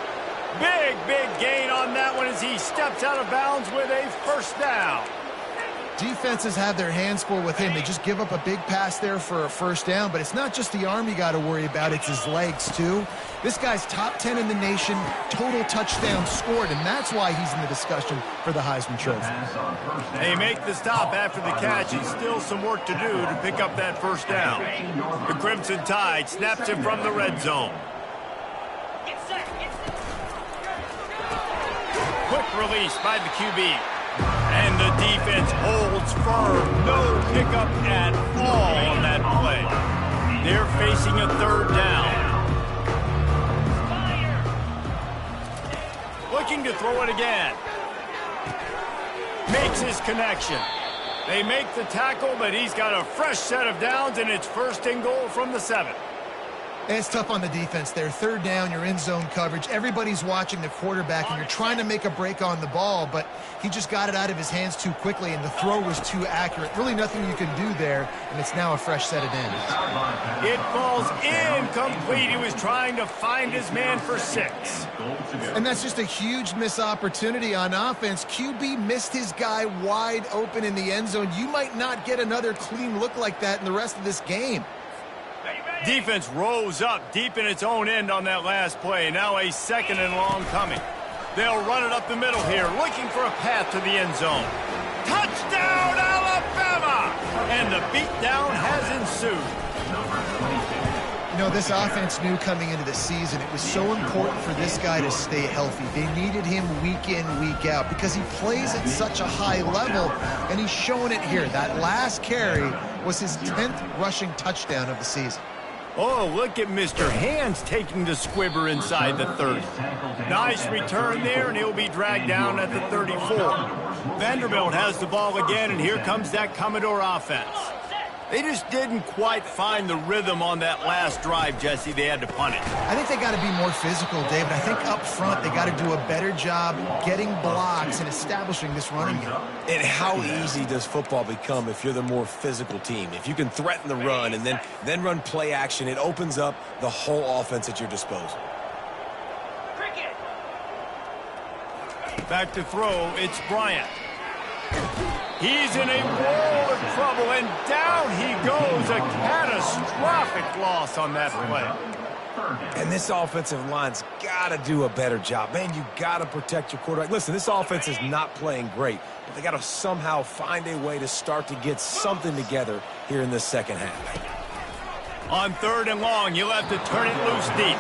Big gain on that one as he steps out of bounds with a first down. Defenses have their hands full with him. They just give up a big pass there for a first down, but it's not just the arm you got to worry about, it's his legs too. This guy's top 10 in the nation, total touchdowns scored, and that's why he's in the discussion for the Heisman Trophy. They make the stop after the catch, and still some work to do to pick up that first down. The Crimson Tide snaps it from the red zone. Quick release by the QB. And the defense holds firm. No pickup at all on that play. They're facing a third down. Looking to throw it again. Makes his connection. They make the tackle, but he's got a fresh set of downs, and it's first and goal from the 7. And it's tough on the defense there. Third down, you're in zone coverage. Everybody's watching the quarterback, and you're trying to make a break on the ball, but he just got it out of his hands too quickly, and the throw was too accurate. Really nothing you can do there, and it's now a fresh set of downs. It falls incomplete. He was trying to find his man for 6. And that's just a huge missed opportunity on offense. QB missed his guy wide open in the end zone. You might not get another clean look like that in the rest of this game. Defense rose up deep in its own end on that last play. Now a second and long coming. They'll run it up the middle here, looking for a path to the end zone. Touchdown, Alabama! And the beatdown has ensued. You know, this offense knew coming into the season it was so important for this guy to stay healthy. They needed him week in, week out because he plays at such a high level, and he's showing it here. That last carry was his 10th rushing touchdown of the season. Oh, look at Mr. Hands taking the squibber inside the 30. Nice return there, and he'll be dragged down at the 34. Vanderbilt has the ball again, and here comes that Commodore offense. They just didn't quite find the rhythm on that last drive, Jesse. They had to punt it. I think they got to be more physical, David. I think up front they got to do a better job getting blocks and establishing this running game. And how easy does football become if you're the more physical team? If you can threaten the run and then run play action, it opens up the whole offense at your disposal. Back to throw, it's Bryant. He's in a world of trouble, and down he goes. A catastrophic loss on that play. And this offensive line's got to do a better job. Man, you got to protect your quarterback. Listen, this offense is not playing great, but they got to somehow find a way to start to get something together here in this second half. On 3rd and long, you'll have to turn it loose deep.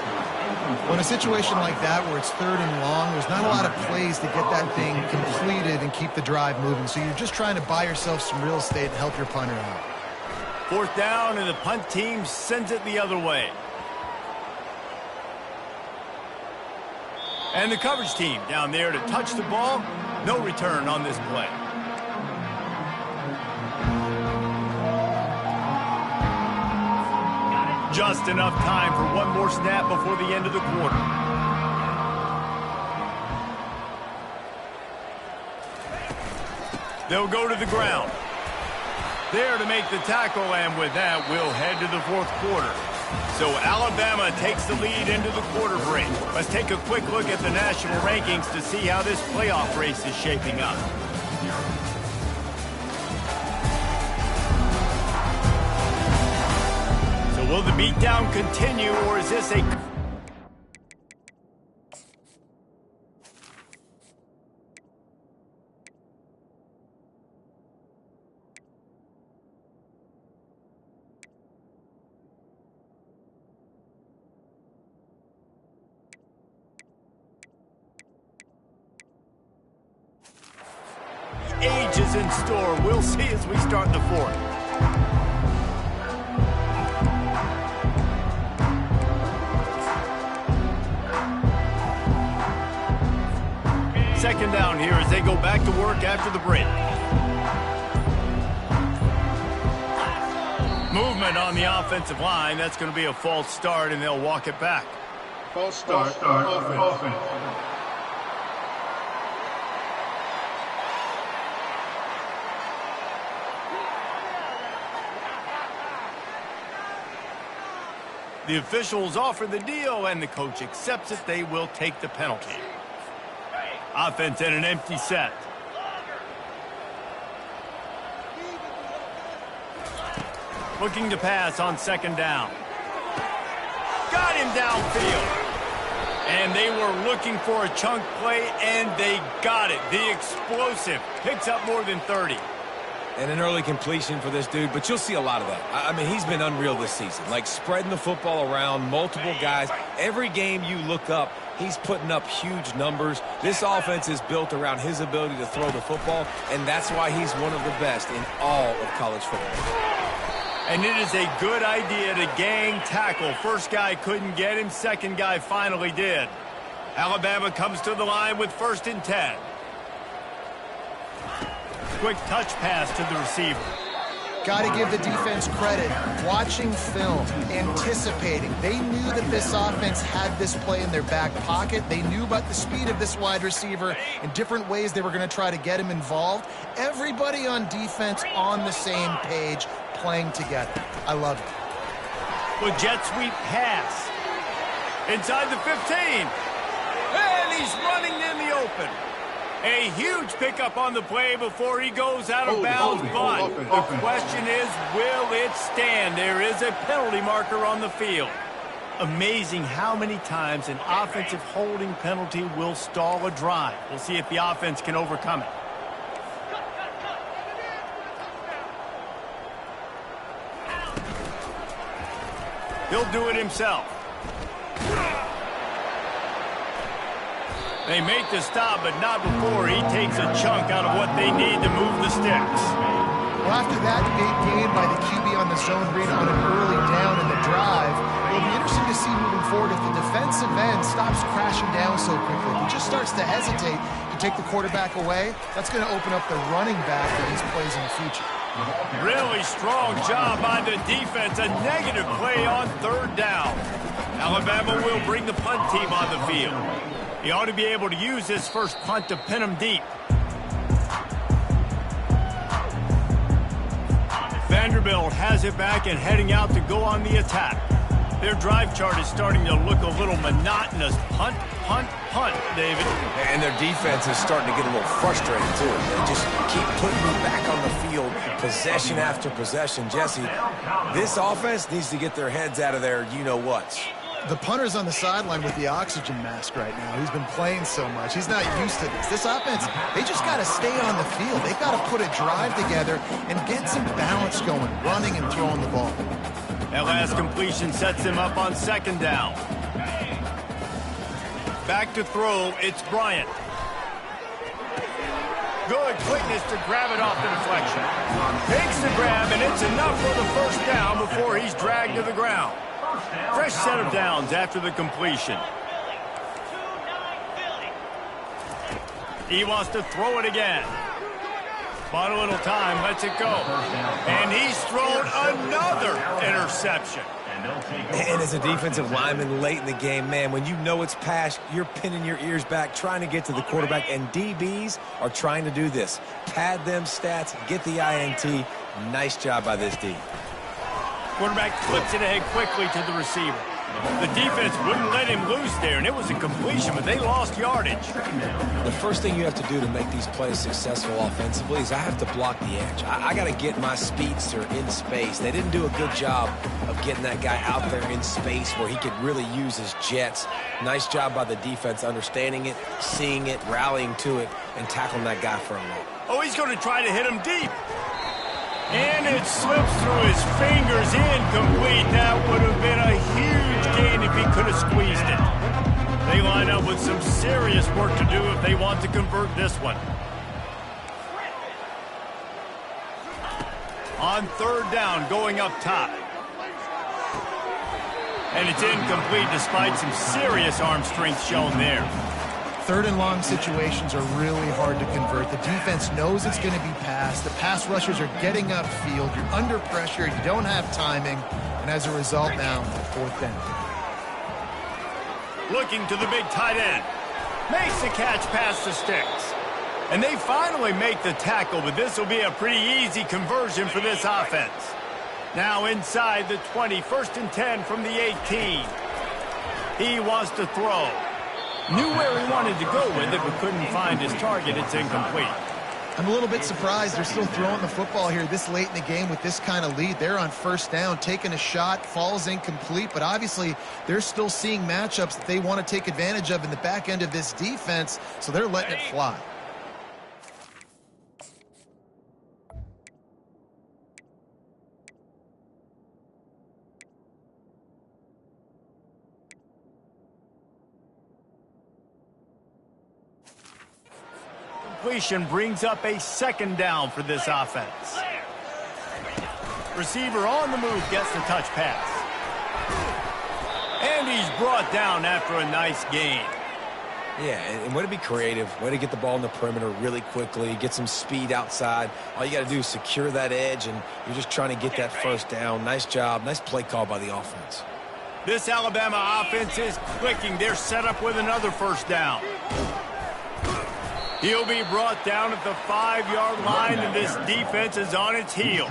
Well, in a situation like that where it's 3rd and long, there's not a lot of plays to get that thing completed and keep the drive moving. So you're just trying to buy yourself some real estate and help your punter out. 4th down, and the punt team sends it the other way. And the coverage team down there to touch the ball. No return on this play. Just enough time for one more snap before the end of the quarter. They'll go to the ground. There to make the tackle, and with that, we'll head to the 4th quarter. So Alabama takes the lead into the quarter break. Let's take a quick look at the national rankings to see how this playoff race is shaping up. Will the beatdown continue, or is this a... Age is in store. We'll see as we start the 4th. Second down here as they go back to work after the break. Movement on the offensive line. That's going to be a false start, and they'll walk it back. False start. Offense. The officials offer the deal, and the coach accepts it. They will take the penalty. Offense in an empty set. Looking to pass on 2nd down. Got him downfield. And they were looking for a chunk play, and they got it. The explosive picks up more than 30. And an early completion for this dude, but you'll see a lot of that. I mean, he's been unreal this season. Like spreading the football around, multiple guys. Every game you look up, he's putting up huge numbers. This offense is built around his ability to throw the football, and that's why he's one of the best in all of college football. And it is a good idea to gang tackle. First guy couldn't get him, second guy finally did. Alabama comes to the line with 1st and 10. Quick touch pass to the receiver. Got to give the defense credit. Watching film, anticipating. They knew that this offense had this play in their back pocket. They knew about the speed of this wide receiver and different ways they were going to try to get him involved. Everybody on defense on the same page, playing together. I love it. With jet sweep pass. Inside the 15. And he's running in the open. A huge pickup on the play before he goes out of bounds, but the question is, will it stand? There is a penalty marker on the field. Amazing how many times an offensive holding penalty will stall a drive. We'll see if the offense can overcome it. He'll do it himself. They make the stop, but not before he takes a chunk out of what they need to move the sticks. Well, after that big gain by the QB on the zone read on an early down in the drive, it'll be interesting to see moving forward if the defensive end stops crashing down so quickly. If he just starts to hesitate to take the quarterback away, that's going to open up the running back for these plays in the future. Really strong job by the defense. A negative play on third down. Alabama will bring the punt team on the field. He ought to be able to use this first punt to pin them deep. Vanderbilt has it back and heading out to go on the attack. Their drive chart is starting to look a little monotonous. Punt, punt, punt, David. And their defense is starting to get a little frustrated, too. They just keep putting me back on the field, possession after possession. Jesse, this offense needs to get their heads out of their you-know-whats. The punter's on the sideline with the oxygen mask right now. He's been playing so much. He's not used to this. This offense, they just got to stay on the field. They've got to put a drive together and get some balance going, running and throwing the ball. That last completion sets him up on second down. Back to throw, it's Bryant. Good quickness to grab it off the deflection. Takes the grab, and it's enough for the first down before he's dragged to the ground. Fresh set of downs after the completion. He wants to throw it again. Bought a little time, lets it go. And he's thrown another interception. And as a defensive lineman late in the game, man, when you know it's pass, you're pinning your ears back, trying to get to the quarterback, and DBs are trying to do this. Pad them stats, get the INT. Nice job by this D. Quarterback flips it ahead quickly to the receiver. The defense wouldn't let him loose there, and it was a completion, but they lost yardage. The first thing you have to do to make these plays successful offensively is I have to block the edge. I got to get my speedster in space. They didn't do a good job of getting that guy out there in space where he could really use his jets. Nice job by the defense understanding it, seeing it, rallying to it, and tackling that guy for a loss. Oh, he's going to try to hit him deep. And it slips through his fingers, incomplete. That would have been a huge gain if he could have squeezed it. They line up with some serious work to do if they want to convert this one. On third down, going up top. And it's incomplete despite some serious arm strength shown there. Third and long situations are really hard to convert. The defense knows it's going to be passed. The pass rushers are getting upfield. You're under pressure. You don't have timing. And as a result now, fourth down. Looking to the big tight end. Makes the catch past the sticks. And they finally make the tackle, but this will be a pretty easy conversion for this offense. Now inside the 20, 1st and 10 from the 18. He wants to throw. Knew where he wanted to go with it, but couldn't find his target. It's incomplete. I'm a little bit surprised they're still throwing the football here this late in the game with this kind of lead. They're on first down, taking a shot, falls incomplete, but obviously they're still seeing matchups that they want to take advantage of in the back end of this defense, so they're letting it fly. Completion brings up a second down for this offense. Receiver on the move gets the touch pass. And he's brought down after a nice gain. Yeah, and way to be creative, way to get the ball in the perimeter really quickly, get some speed outside. All you got to do is secure that edge, and you're just trying to get that first down. Nice job, nice play call by the offense. This Alabama offense is clicking. They're set up with another first down. He'll be brought down at the 5-yard line, and this defense is on its heels.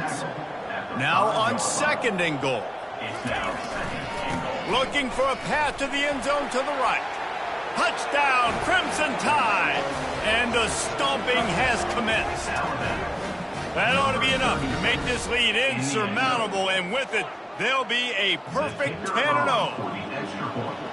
Now on second and goal. Looking for a path to the end zone to the right. Touchdown, Crimson Tide. And the stomping has commenced. That ought to be enough to make this lead insurmountable, and with it, they'll be a perfect 10-0.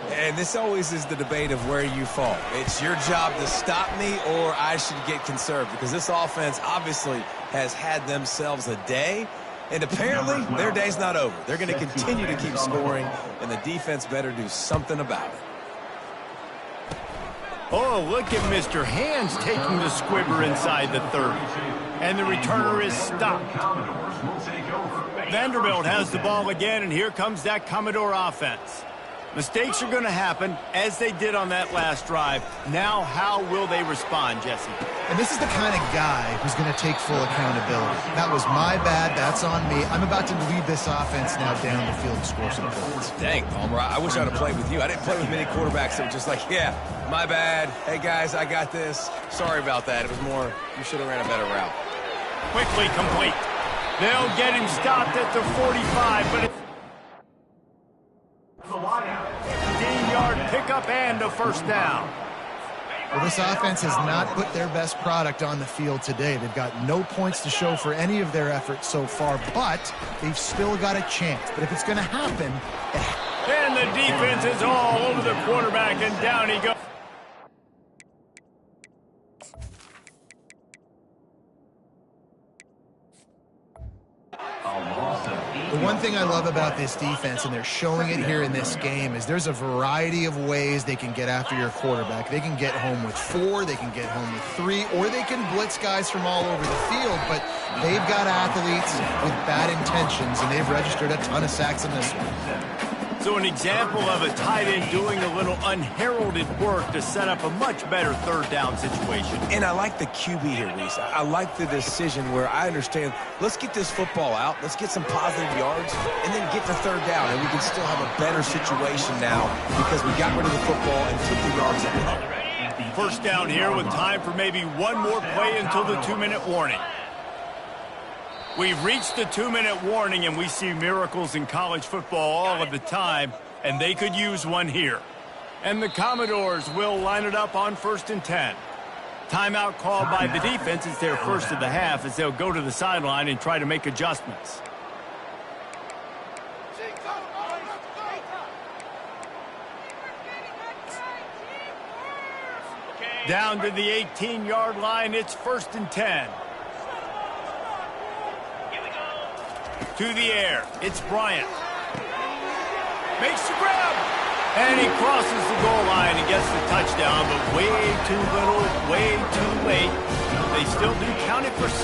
And this always is the debate of where you fall. It's your job to stop me, or I should get conserved, because this offense obviously has had themselves a day, and apparently their day's not over. They're going to continue to keep scoring, and the defense better do something about it. Oh, look at Mr. Hands taking the squibber inside the 30. And the returner is stopped. Vanderbilt has the ball again, and here comes that Commodore offense. Mistakes are going to happen, as they did on that last drive. Now, how will they respond, Jesse? And this is the kind of guy who's going to take full accountability. That was my bad. That's on me. I'm about to lead this offense now down the field and score some points. Dang, Palmer, I wish I'd have played with you. I didn't play with many quarterbacks that were just like, yeah, my bad. Hey, guys, I got this. Sorry about that. It was more, you should have ran a better route. Quickly complete. They'll get him stopped at the 45, but it's 15-yard pickup and a first down. Well, this offense has not put their best product on the field today. They've got no points to show for any of their efforts so far, but they've still got a chance. But if it's going to happen... And the defense is all over the quarterback, and down he goes. The one thing I love about this defense, and they're showing it here in this game, is there's a variety of ways they can get after your quarterback. They can get home with 4, they can get home with 3, or they can blitz guys from all over the field, but they've got athletes with bad intentions, and they've registered a ton of sacks in this one. So an example of a tight end doing a little unheralded work to set up a much better third down situation. And I like the QB here, Reese. I like the decision where I understand, let's get this football out, let's get some positive yards, and then get to third down, and we can still have a better situation now because we got rid of the football and took the yards out. First down here with time for maybe one more play until the 2-minute warning. We've reached the 2-minute warning, and we see miracles in college football all of the time, and they could use one here. And the Commodores will line it up on 1st and 10. Timeout called by the defense. It's their first of the half as they'll go to the sideline and try to make adjustments. Down to the 18-yard line, it's 1st and 10. To the air, it's Bryant. Makes the grab. And he crosses the goal line and gets the touchdown, but way too little, way too late. They still do count it for 6.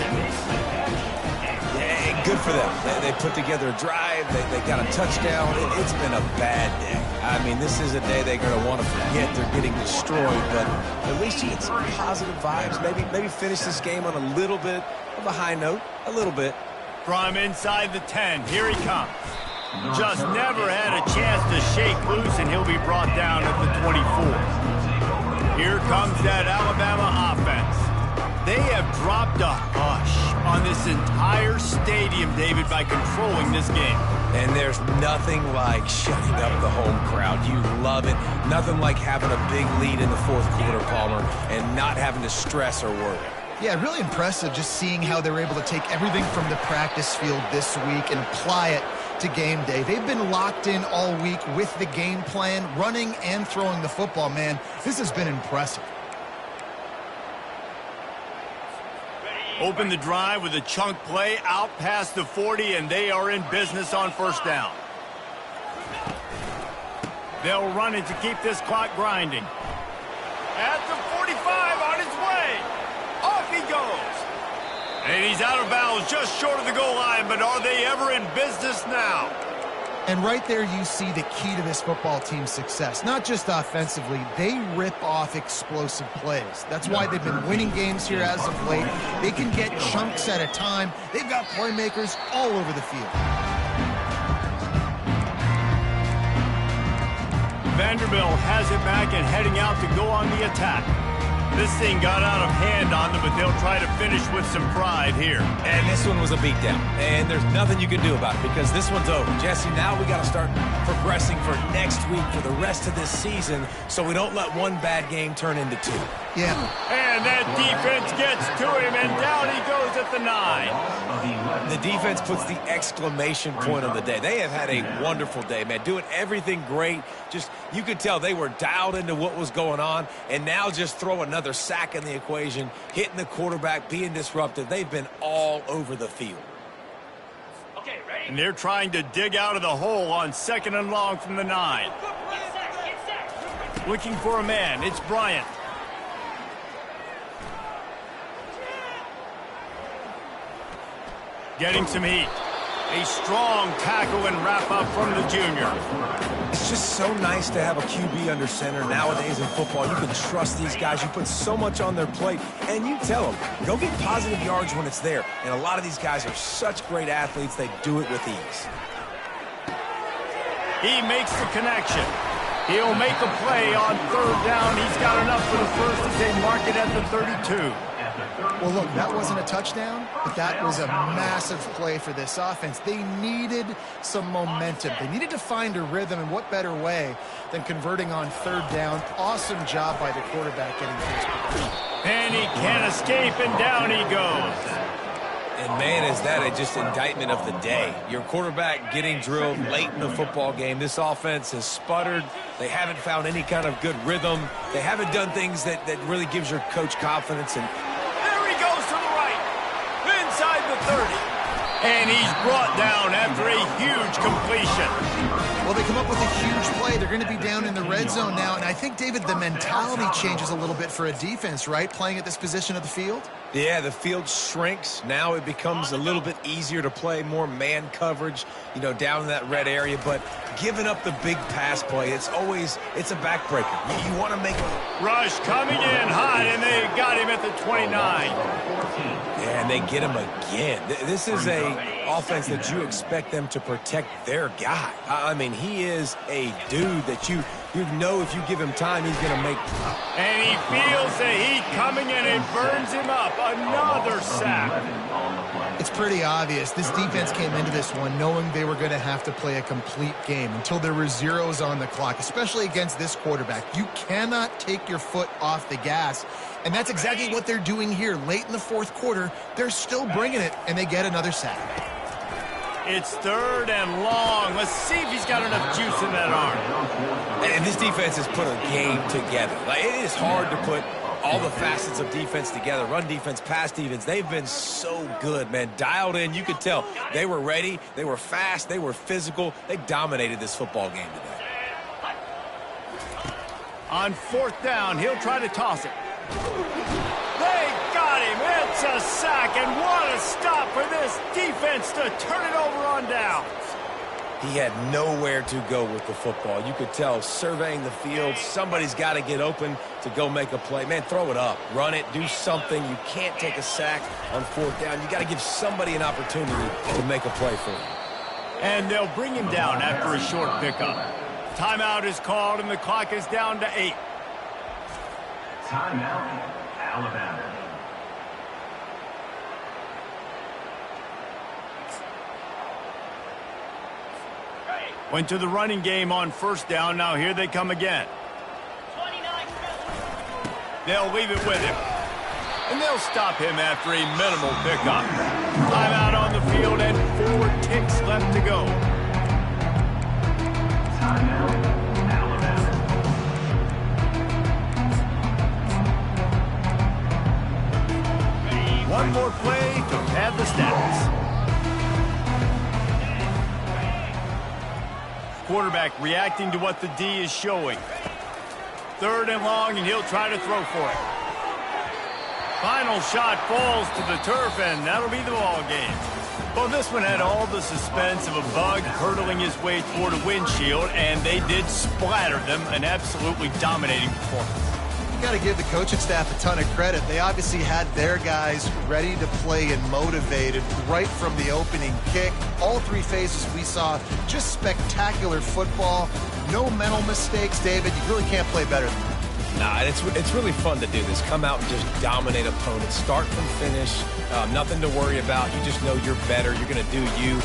Yeah, good for them. They put together a drive. They got a touchdown. It's been a bad day. I mean, this is a day they're going to want to forget. They're getting destroyed, but at least you get some positive vibes. Maybe finish this game on a little bit of a high note, a little bit. From inside the 10, here he comes. Just never had a chance to shake loose, and he'll be brought down at the 24. Here comes that Alabama offense. They have dropped a hush on this entire stadium, David, by controlling this game. And there's nothing like shutting up the home crowd. You love it. Nothing like having a big lead in the 4th quarter, Palmer, and not having to stress or worry. Yeah, really impressive just seeing how they're able to take everything from the practice field this week and apply it to game day. They've been locked in all week with the game plan, running and throwing the football. Man, this has been impressive. Open the drive with a chunk play out past the 40, and they are in business on 1st down. They'll run it to keep this clock grinding. At the 45, on his way. Off he goes. And he's out of bounds just short of the goal line, but are they ever in business now? And right there you see the key to this football team's success. Not just offensively, they rip off explosive plays. That's why they've been winning games here as of late. They can get chunks at a time. They've got playmakers all over the field. Vanderbilt has it back and heading out to go on the attack. This thing got out of hand on them, but they'll try to finish with some pride here. And this one was a beatdown, and there's nothing you can do about it because this one's over. Jesse, now we got to start progressing for next week for the rest of this season so we don't let one bad game turn into 2. Yeah. And that defense gets to him, and down he goes at the 9. The defense puts the exclamation point on the day. They have had a wonderful day, man, doing everything great. Just, you could tell they were dialed into what was going on, and now just throw another sack in the equation, hitting the quarterback, being disruptive. They've been all over the field. Okay, ready? And they're trying to dig out of the hole on 2nd and long from the 9. Looking for a man. It's Bryant. Getting some heat. A strong tackle and wrap-up from the junior. It's just so nice to have a QB under center nowadays in football. You can trust these guys. You put so much on their plate, and you tell them, go get positive yards when it's there. And a lot of these guys are such great athletes, they do it with ease. He makes the connection. He'll make a play on third down. He's got enough for the first as they mark it at the 32. Well, look, that wasn't a touchdown, but that was a massive play for this offense. They needed some momentum. They needed to find a rhythm, and what better way than converting on third down. Awesome job by the quarterback getting first position. And he can't escape, and down he goes. And, man, is that just indictment of the day. Your quarterback getting drilled late in the football game. This offense has sputtered. They haven't found any kind of good rhythm. They haven't done things that really gives your coach confidence. And there he goes to the right, inside the 30. And he's brought down after a huge completion. Well, they come up with a huge play. They're going to be down in the red zone now. And I think, David, the mentality changes a little bit for a defense, right, playing at this position of the field? Yeah, the field shrinks. Now it becomes a little bit easier to play, more man coverage, down in that red area. But giving up the big pass play, it's a backbreaker. You want to make a rush coming in hot, and they got him at the 29. Yeah, and they get him again. This is a offense that you expect them to protect their guy. I mean, he is a dude that you know if you give him time, he's going to make. And he feels the heat coming in and burns him up. Another sack. It's pretty obvious. This defense came into this one knowing they were going to have to play a complete game until there were zeros on the clock, especially against this quarterback. You cannot take your foot off the gas, and that's exactly what they're doing here. Late in the fourth quarter, they're still bringing it, and they get another sack. It's third and long. Let's see if he's got enough juice in that arm. And this defense has put a game together. It is hard to put all the facets of defense together. Run defense, pass defense. They've been so good, man. Dialed in. You could tell they were ready. They were fast. They were physical. They dominated this football game today. On fourth down, he'll try to toss it. They got him. It's a sack, and what a stop for this defense to turn it over on downs. He had nowhere to go with the football. You could tell surveying the field, somebody's got to get open to go make a play. Man, throw it up. Run it. Do something. You can't take a sack on fourth down. You got to give somebody an opportunity to make a play for him. And they'll bring him down after a short pickup. Timeout is called, and the clock is down to 8. Timeout, Alabama. Went to the running game on first down. Now here they come again. They'll leave it with him. And they'll stop him after a minimal pickup. Timeout on the field and 4 ticks left to go. Timeout, Alabama. One more play to pad the stats. Quarterback reacting to what the D is showing. Third and long, and he'll try to throw for it. Final shot falls to the turf, and that'll be the ball game. Well, this one had all the suspense of a bug hurtling his way toward a windshield, and they did splatter them. An absolutely dominating performance. Got to give the coaching staff a ton of credit. They obviously had their guys ready to play and motivated right from the opening kick. All 3 phases we saw just spectacular football. No mental mistakes, David. You really can't play better than that. Nah, it's really fun to do this. Come out and just dominate opponents. Start from finish. Nothing to worry about. You just know you're better. You're going to do you.